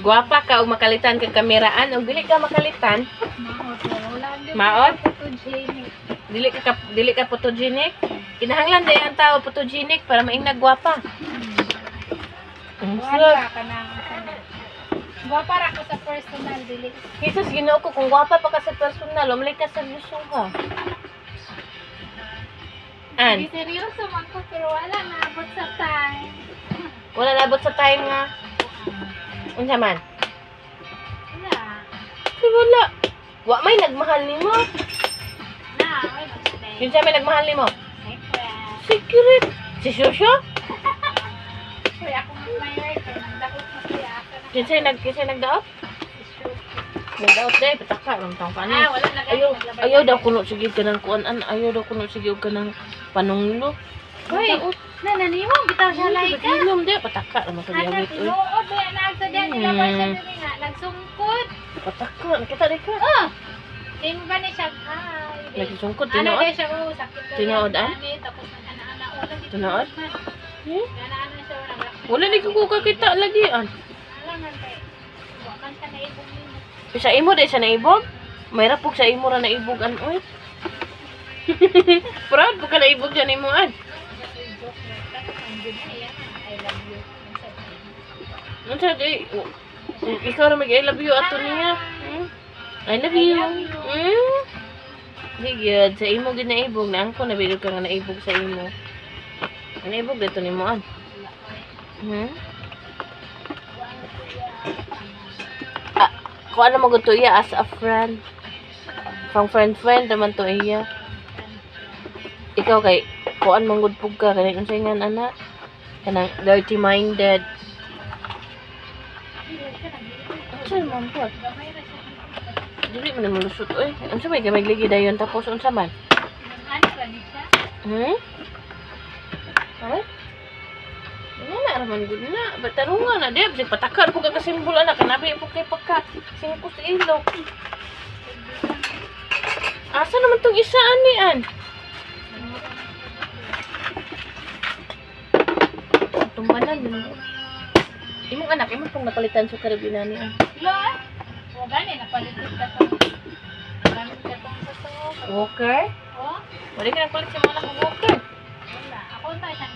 Guwapa ka o makalitan kang kameraan o dili ka makalitan. Maot? Dili ka photogenic. Kinahanglan day ang tao photogenic para mainag guwapa. Wala ka na. Guwapa ra ko sa personal dili. Jesus, Ginoo ko kung guwapa pa ka sa personal, umali ka sa gusto ka. An, Di seryoso man ko pero wala na abot sa time. wala nabot sa time nga. Unsa man? Wala. Di wala. Wa may nagmahal nimo. Na, wala na. Kinsa may nagmahal nimo? Secret. Secret. Si Shosho? Kuya ako may writer nang dakot na siya ako na. Kinsa nagdaot? Nagdaot day pataka ram taong Ah, kani. wala na Ayaw daw kuno sige kanang kuan-an, ayaw daw kuno sige og kanang panunglo. Hoy, nananimo bitaw siya like ka. Ilom day pataka ram sa Ana diawit oy. tinuod ba na sa diyan nila ba siya dili nga nagsungkod. Pataka kita di ka. Oh. Di mo ba ni siya hi. Nagsungkod Ano tinuod. ba siya sakit daw. Tinuod, yan, ah? ani, tapos nag-ana-ana ulang. Tinuod? Hmm? Nana-ana siya ulang. Wala di ko kakita lagi an. Alam man kay. Wa man ka naibog nimo. Sa imo day sa naibog. May rapog sa imo ra naibog an oy. Proud po ka naibog sa imo an. I love you. Unsa day? Ikaw ra mag I love you ato niya. Hmm? I love you. Hmm? Di gyud sa imo gid naibog na angko na bilog ka nga naibog sa imo. Naibog dito nimo an. Hmm? Ah, kung ano mo to iya as a friend. Pang friend naman to iya. Ikaw kay kuan manggod pug ka kanang unsay nga ana? Kanang dirty minded. Unsa man po? Dili man mo lusot oy. Unsa may gamay ligi dayon tapos unsa man? Ano ba ni siya? Hmm? Ay? Ano na raman gud na. Batarungan na di bisag patakar po ka kasimbol ana kanabi po kay pagka singko sa ilok. Asa naman tong isa ani an? Tumbanan mo. Imong anak imong pong napalitan sa karabinan ni an. Lo. O gani napalitit ka to. Gamit ka tong sa to. Walker? Oh, Wala ka nagpalit sa mga anak mo walker. wala. Ako na siyang